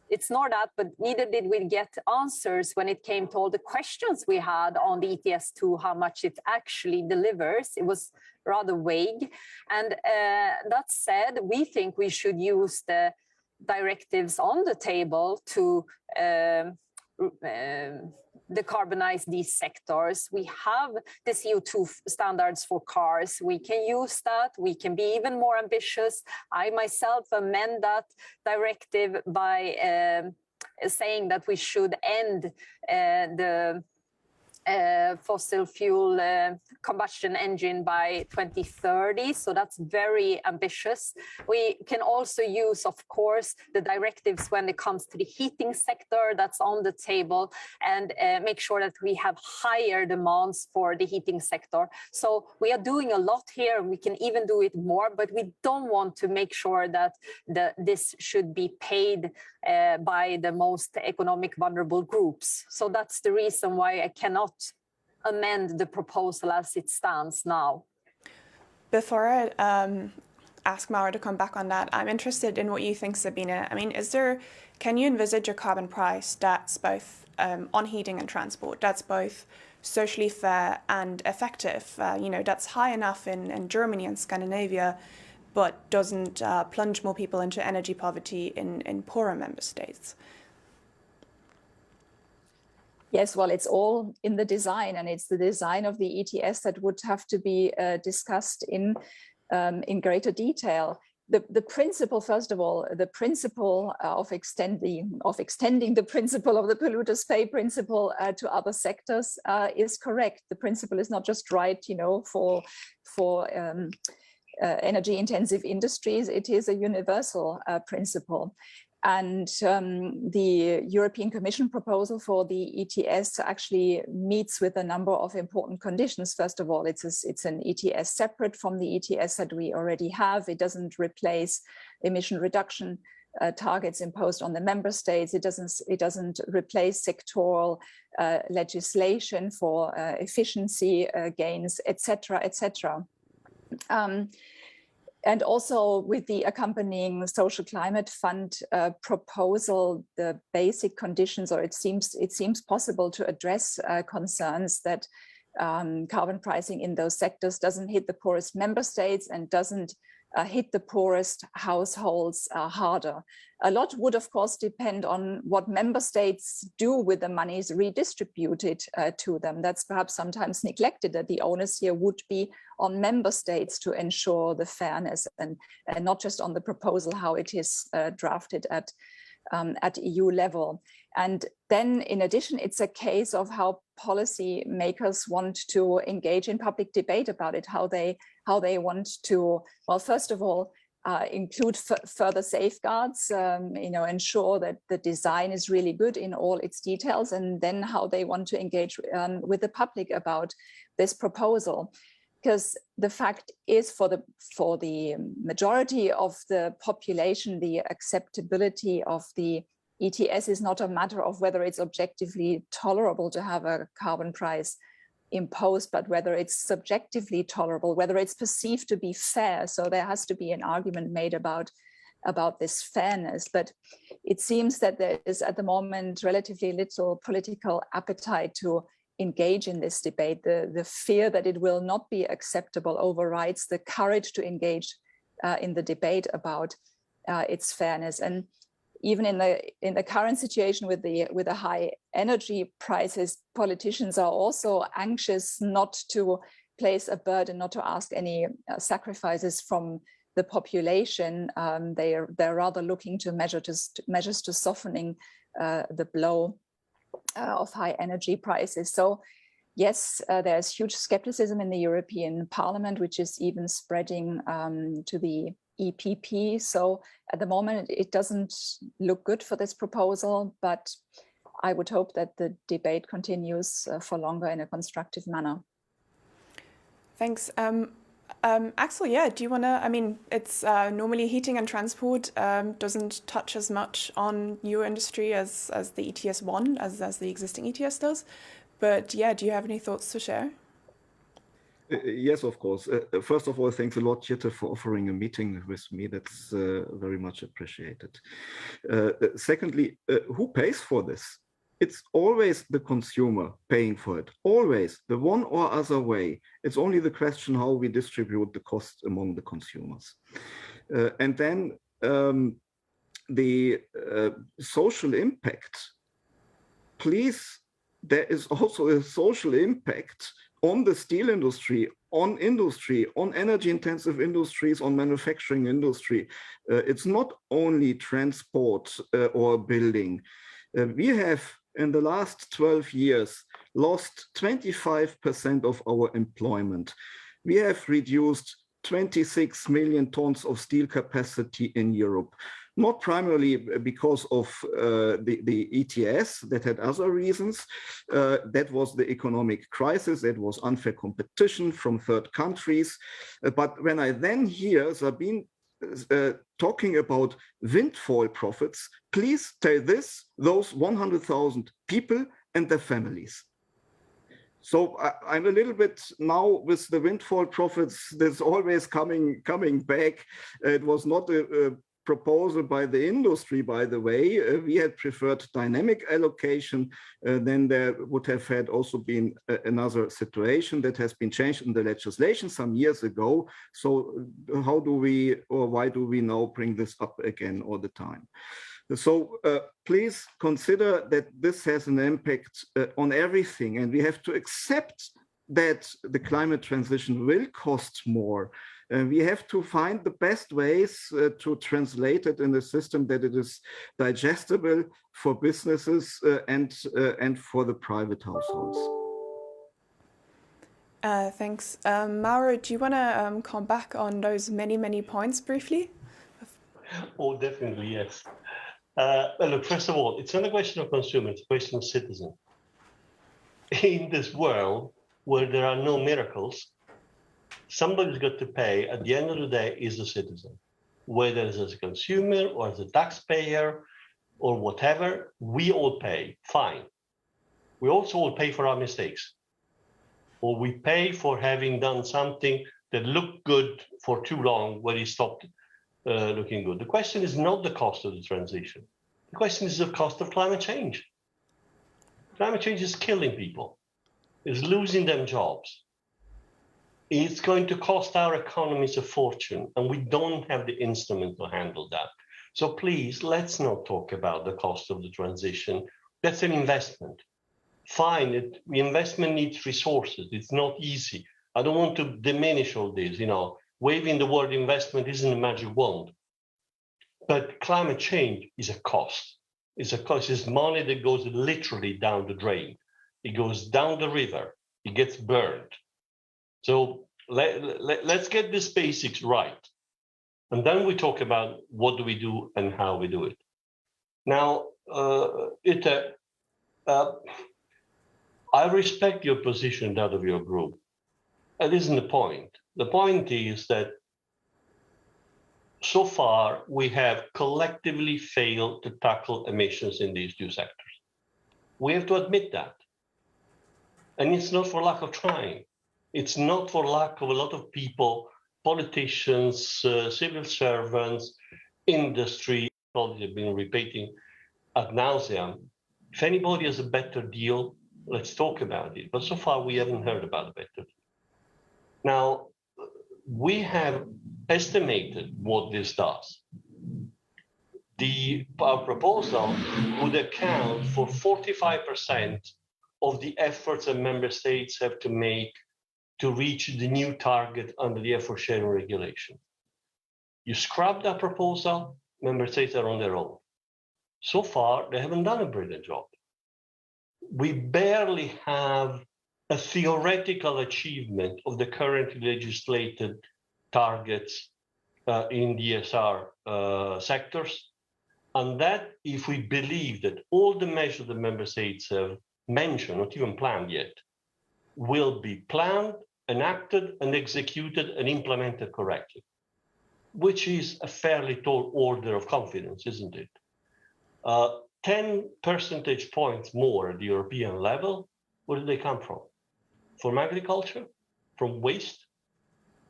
It's not that, but neither did we get answers when it came to all the questions we had on the ETS2, how much it actually delivers. It was rather vague. And that said, we think we should use the directives on the table to decarbonize these sectors. We have the CO2 standards for cars. We can use that. We can be even more ambitious. I myself amend that directive by saying that we should end the fossil fuel combustion engine by 2030. So that's very ambitious. We can also use, of course, the directives when it comes to the heating sector that's on the table, and make sure that we have higher demands for the heating sector. So we are doing a lot here. We can even do it more, but we don't want to make sure that this should be paid by the most economic vulnerable groups. So that's the reason why I cannot amend the proposal as it stands now. Before I ask Maura to come back on that, I'm interested in what you think, Sabine. I mean, can you envisage a carbon price that's both on heating and transport, that's both socially fair and effective, that's high enough in Germany and Scandinavia, but doesn't plunge more people into energy poverty in poorer member states? Yes, well, it's all in the design, and it's the design of the ETS that would have to be discussed in greater detail. The principle, first of all, the principle of extending the principle of the polluters pay principle to other sectors is correct. The principle is not just right, for energy-intensive industries. It is a universal principle. And the European Commission proposal for the ETS actually meets with a number of important conditions. First of all, it's an ETS separate from the ETS that we already have. It doesn't replace emission reduction targets imposed on the member states. It doesn't replace sectoral legislation for efficiency gains, etc., etc. And also with the accompanying social climate fund proposal, the basic conditions, or it seems possible to address concerns that carbon pricing in those sectors doesn't hit the poorest member states and doesn't hit the poorest households harder. A lot would, of course, depend on what member states do with the monies redistributed to them. That's perhaps sometimes neglected, that the onus here would be on member states to ensure the fairness and not just on the proposal how it is drafted at EU level. And then in addition, it's a case of how policy makers want to engage in public debate about it, how they want to, well, first of all, include further safeguards, ensure that the design is really good in all its details, and then how they want to engage with the public about this proposal. Because the fact is, for the majority of the population, the acceptability of the ETS is not a matter of whether it's objectively tolerable to have a carbon price imposed, but whether it's subjectively tolerable, whether it's perceived to be fair. So there has to be an argument made about this fairness. But it seems that there is at the moment relatively little political appetite to engage in this debate. The fear that it will not be acceptable overrides the courage to engage in the debate about its fairness. And even in the current situation with the high energy prices, politicians are also anxious not to place a burden, not to ask any sacrifices from the population. They're rather looking to measures to softening the blow of high energy prices. So yes, there's huge skepticism in the European Parliament, which is even spreading to the EPP. So at the moment, it doesn't look good for this proposal, but I would hope that the debate continues for longer in a constructive manner. Thanks. Axel, yeah, do you want to, I mean, it's normally heating and transport doesn't touch as much on your industry as the ETS1, as the existing ETS does. But yeah, do you have any thoughts to share? Yes, of course. First of all, thanks a lot, Jette, for offering a meeting with me. That's very much appreciated. Secondly, who pays for this? It's always the consumer paying for it, always, the one or other way. It's only the question how we distribute the cost among the consumers. And then the social impact, please there is also a social impact on the steel industry, on energy intensive industries, on manufacturing industry. It's not only transport or building. We have in the last 12 years lost 25% of our employment. We have reduced 26 million tons of steel capacity in Europe, not primarily because of the ETS that had other reasons. That was the economic crisis, that was unfair competition from third countries. But when I then hear Sabine talking about windfall profits, please tell those 100,000 people and their families. So I'm a little bit now with the windfall profits, there's always coming back. It was not a proposal by the industry, by the way. We had preferred dynamic allocation. Then there would have had also been another situation that has been changed in the legislation some years ago. So how do we, or why do we now bring this up again all the time? So please consider that this has an impact on everything, and we have to accept that the climate transition will cost more. We have to find the best ways to translate it in a system that it is digestible for businesses and for the private households. Thanks. Mauro, do you want to come back on those many points briefly? Oh, definitely, yes. Look, first of all, it's not a question of consumer, it's a question of citizen. In this world where there are no miracles, somebody's got to pay. At the end of the day, is the citizen. Whether it's as a consumer or as a taxpayer or whatever, we all pay, fine. We also all pay for our mistakes. Or we pay for having done something that looked good for too long when it stopped looking good. The question is not the cost of the transition. The question is the cost of climate change. Climate change is killing people. It's losing them jobs. It's going to cost our economies a fortune, and we don't have the instrument to handle that. So please, let's not talk about the cost of the transition. That's an investment. Fine, the investment needs resources. It's not easy. I don't want to diminish all this, waving the word investment isn't a magic wand. But climate change is a cost. It's a cost. It's money that goes literally down the drain. It goes down the river. It gets burned. So let's get these basics right. And then we talk about what do we do and how we do it. Now, I respect your position, that of your group. That isn't the point. The point is that so far we have collectively failed to tackle emissions in these two sectors. We have to admit that. And it's not for lack of trying. It's not for lack of a lot of people, politicians, civil servants, industry, probably have been repeating ad nauseam. If anybody has a better deal, let's talk about it. But so far we haven't heard about a better deal. Now, we have estimated what this does. Our proposal would account for 45% of the efforts that member states have to make to reach the new target under the effort sharing regulation. You scrap that proposal, member states are on their own. So far, they haven't done a brilliant job. We barely have a theoretical achievement of the currently legislated targets in DSR sectors. And that, if we believe that all the measures the member states have mentioned, not even planned yet, will be planned, enacted, and executed and implemented correctly, which is a fairly tall order of confidence, isn't it? 10 percentage points more at the European level, where do they come from? From agriculture? From waste?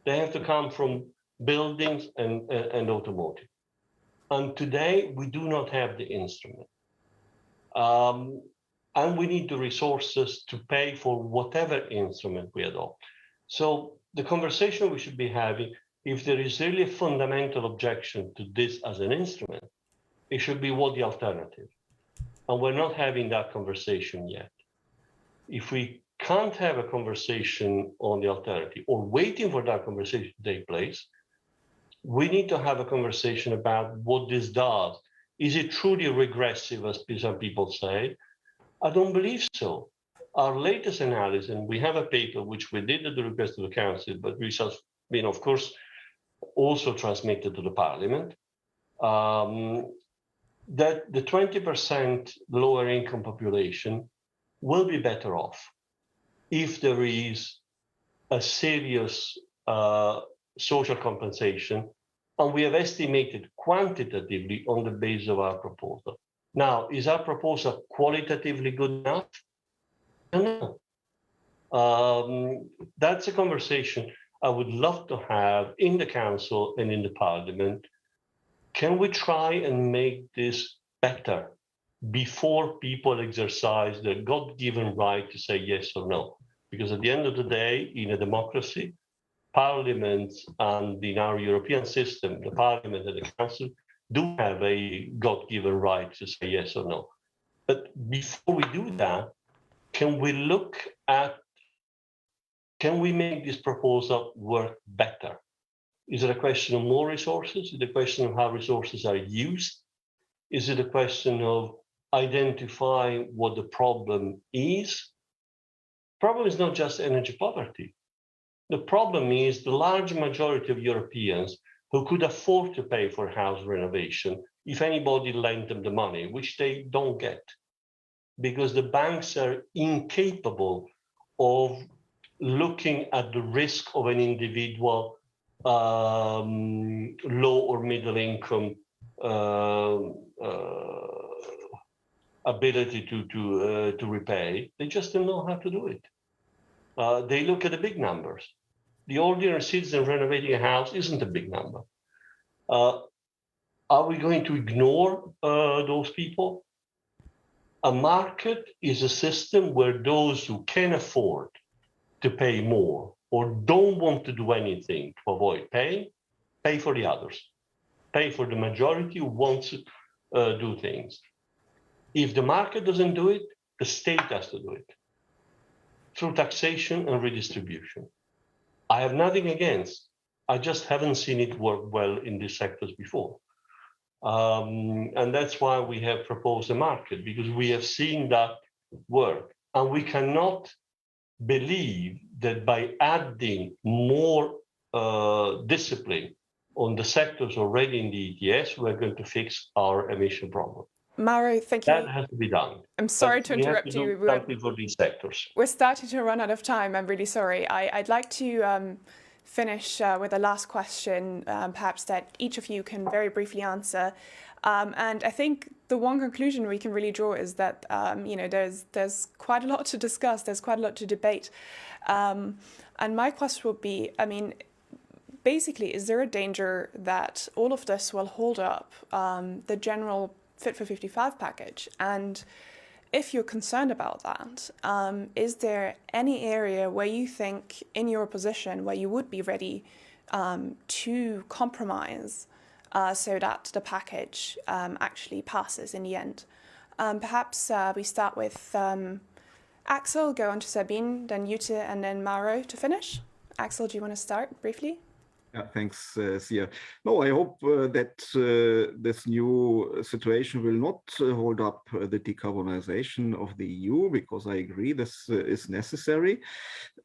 They have to come from buildings and automotive. And today, we do not have the instrument. And we need the resources to pay for whatever instrument we adopt. So the conversation we should be having, if there is really a fundamental objection to this as an instrument, it should be what the alternative. And we're not having that conversation yet. if we can't have a conversation on the alternative or waiting for that conversation to take place, we need to have a conversation about what this does. Is it truly regressive, as some people say? I don't believe so. Our latest analysis, and we have a paper which we did at the request of the Council, but which has been, of course, also transmitted to the Parliament, that the 20% lower income population will be better off if there is a serious social compensation, and we have estimated quantitatively on the basis of our proposal. Now, is our proposal qualitatively good enough? I don't know. That's a conversation I would love to have in the Council and in the Parliament. Can we try and make this better before people exercise their God-given right to say yes or no? Because at the end of the day, in a democracy, Parliament and in our European system, the Parliament and the Council do have a God-given right to say yes or no. But before we do that, can we look at, can we make this proposal work better? Is it a question of more resources? Is it a question of how resources are used? Is it a question of identifying what the problem is? Problem is not just energy poverty. The problem is the large majority of Europeans who could afford to pay for house renovation if anybody lent them the money, which they don't get, because the banks are incapable of looking at the risk of an individual low or middle income ability to repay. They just don't know how to do it. They look at the big numbers. The ordinary citizen renovating a house isn't a big number. Are we going to ignore those people? A market is a system where those who can afford to pay more or don't want to do anything to avoid paying, pay for the others. Pay for the majority who wants to do things. If the market doesn't do it, the state has to do it through taxation and redistribution. I have nothing against, I just haven't seen it work well in these sectors before. And that's why we have proposed a market, because we have seen that work. And we cannot believe that by adding more discipline on the sectors already in the ETS, we're going to fix our emission problem. Mauro, thank you. That has to be done. I'm sorry to interrupt you. We have to do something for these sectors. We're starting to run out of time. I'm really sorry. I'd like to finish with a last question, perhaps that each of you can very briefly answer. And I think the one conclusion we can really draw is that there's quite a lot to discuss. There's quite a lot to debate. And my question would be, basically, is there a danger that all of this will hold up the general Fit for 55 package? And if you're concerned about that, is there any area where you think in your position where you would be ready to compromise so that the package actually passes in the end? Perhaps we start with Axel, go on to Sabine, then Jutta, and then Mauro to finish. Axel, do you want to start briefly? Yeah, thanks, Sia. No, I hope that this new situation will not hold up the decarbonization of the EU, because I agree this is necessary.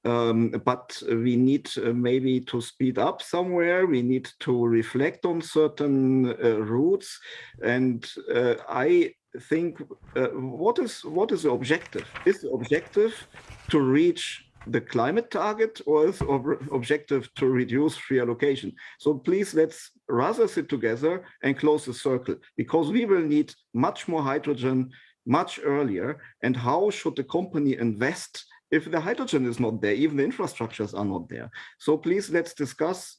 But we need maybe to speed up somewhere. We need to reflect on certain routes. And I think, what is the objective? Is the objective to reach the climate target, or is objective to reduce free allocation? So please, let's rather sit together and close the circle, because we will need much more hydrogen much earlier. And how should the company invest if the hydrogen is not there, even the infrastructures are not there? So please, let's discuss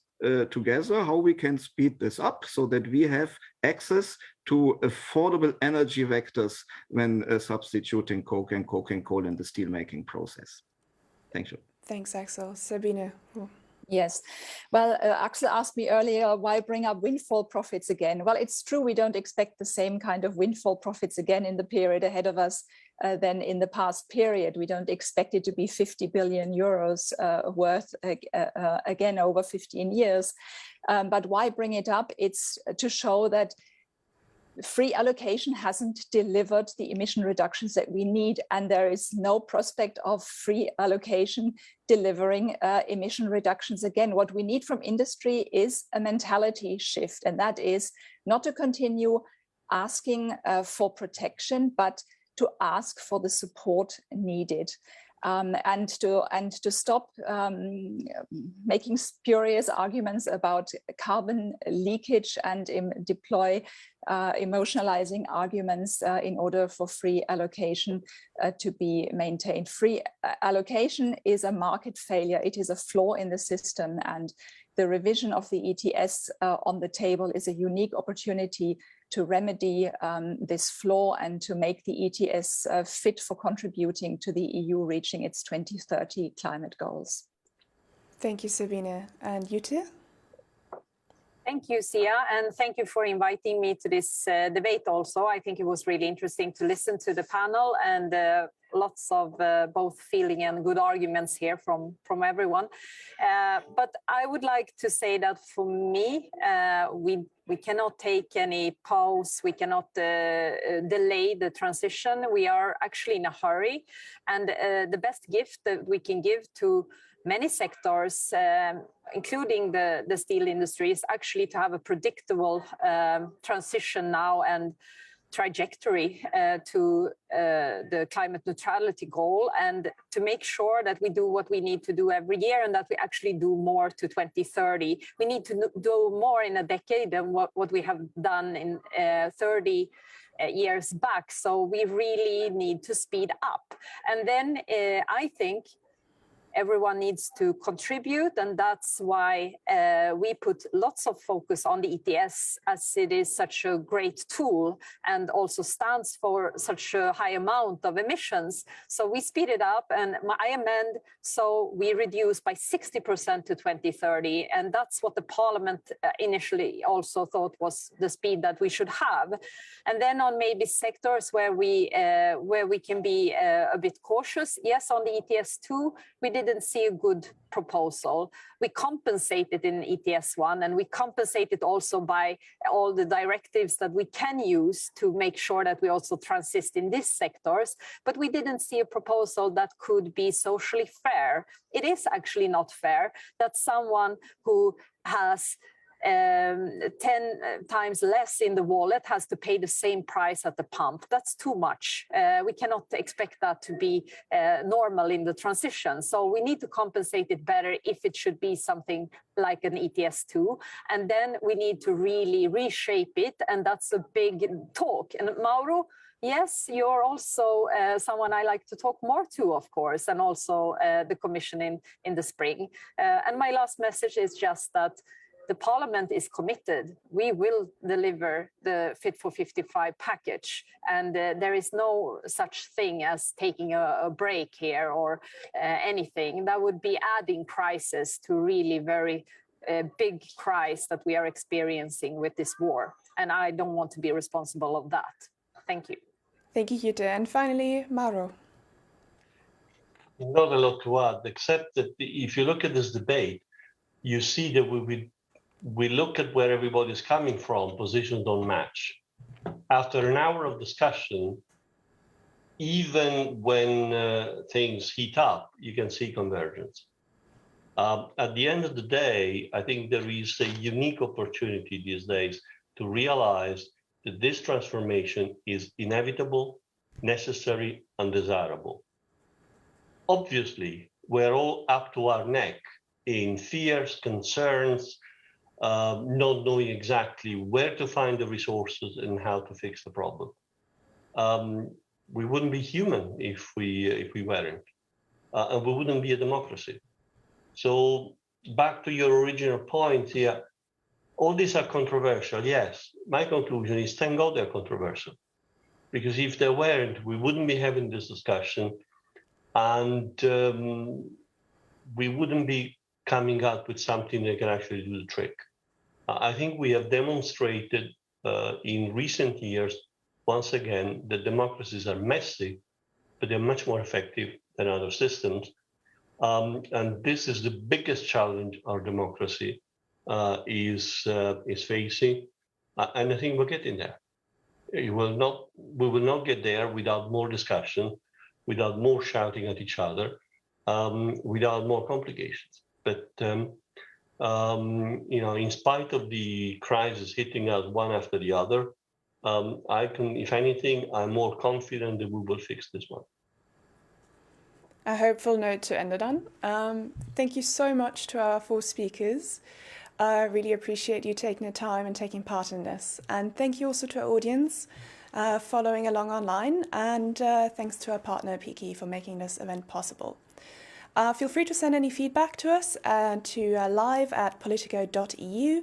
together how we can speed this up so that we have access to affordable energy vectors when substituting coke and coal in the steelmaking process. Thank you. Thanks, Axel. Sabine. Yes. Well, Axel asked me earlier, why bring up windfall profits again? Well, it's true, we don't expect the same kind of windfall profits again in the period ahead of us than in the past period. We don't expect it to be 50 billion euros worth again over 15 years. But why bring it up? It's to show that free allocation hasn't delivered the emission reductions that we need, and there is no prospect of free allocation delivering emission reductions. Again, what we need from industry is a mentality shift, and that is not to continue asking for protection, but to ask for the support needed. And to stop making spurious arguments about carbon leakage and deploy emotionalizing arguments in order for free allocation to be maintained. Free allocation is a market failure. It is a flaw in the system, and the revision of the ETS on the table is a unique opportunity to remedy this flaw and to make the ETS fit for contributing to the EU reaching its 2030 climate goals. Thank you, Sabine. And you too? Thank you, Sia, and thank you for inviting me to this debate also. I think it was really interesting to listen to the panel, and lots of both feeling and good arguments here from everyone. But I would like to say that for me, we cannot take any pause, we cannot delay the transition. We are actually in a hurry, and the best gift that we can give to many sectors, including the steel industry, is actually to have a predictable transition now and trajectory to the climate neutrality goal, and to make sure that we do what we need to do every year and that we actually do more to 2030. We need to do more in a decade than what we have done in 30 years back. So we really need to speed up. And then I think everyone needs to contribute, and that's why we put lots of focus on the ETS, as it is such a great tool and also stands for such a high amount of emissions. So we speed it up, and I amend, so we reduce by 60% to 2030, and that's what the Parliament initially also thought was the speed that we should have. And then on maybe sectors where we can be a bit cautious, yes, on the ETS 2, we didn't see a good proposal. We compensated in ETS 1, and we compensated also by all the directives that we can use to make sure that we also transit in these sectors. But we didn't see a proposal that could be socially fair. It is actually not fair that someone who has 10 times less in the wallet has to pay the same price at the pump. That's too much. We cannot expect that to be normal in the transition. So we need to compensate it better if it should be something like an ETS 2. And then we need to really reshape it. And that's a big talk. And Mauro, yes, you're also someone I like to talk more to, of course, and also the Commission in the spring. And my last message is just that the Parliament is committed. We will deliver the Fit for 55 package, and there is no such thing as taking a break here or anything. That would be adding crisis to really very big crisis that we are experiencing with this war, and I don't want to be responsible of that. Thank you. Thank you, Jutta. And finally, Mauro. Not a lot to add, except that if you look at this debate, you see that we look at where everybody's coming from, positions don't match. After an hour of discussion, even when things heat up, you can see convergence. At the end of the day, I think there is a unique opportunity these days to realize that this transformation is inevitable, necessary, and desirable. Obviously, we're all up to our neck in fears, concerns, not knowing exactly where to find the resources and how to fix the problem. We wouldn't be human if we weren't, and we wouldn't be a democracy. So back to your original point here, all these are controversial, yes. My conclusion is, thank God they're controversial, because if they weren't, we wouldn't be having this discussion, and we wouldn't be coming out with something that can actually do the trick. I think we have demonstrated in recent years, once again, that democracies are messy, but they're much more effective than other systems. And this is the biggest challenge our democracy is facing. And I think we're getting there. We will not get there without more discussion, without more shouting at each other, without more complications. But in spite of the crisis hitting us one after the other, if anything, I'm more confident that we will fix this one. A hopeful note to end it on. Thank you so much to our 4 speakers. I really appreciate you taking the time and taking part in this. And thank you also to our audience following along online. And thanks to our partner, Piki, for making this event possible. Feel free to send any feedback to us to live@politico.eu.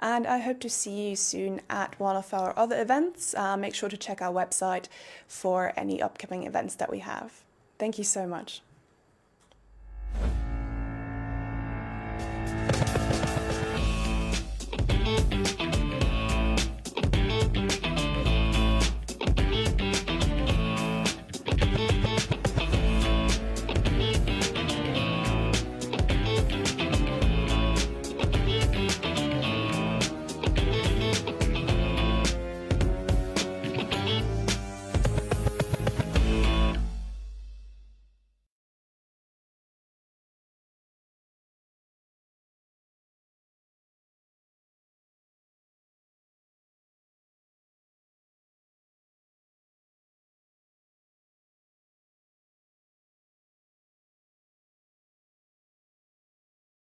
And I hope to see you soon at one of our other events. Make sure to check our website for any upcoming events that we have. Thank you so much.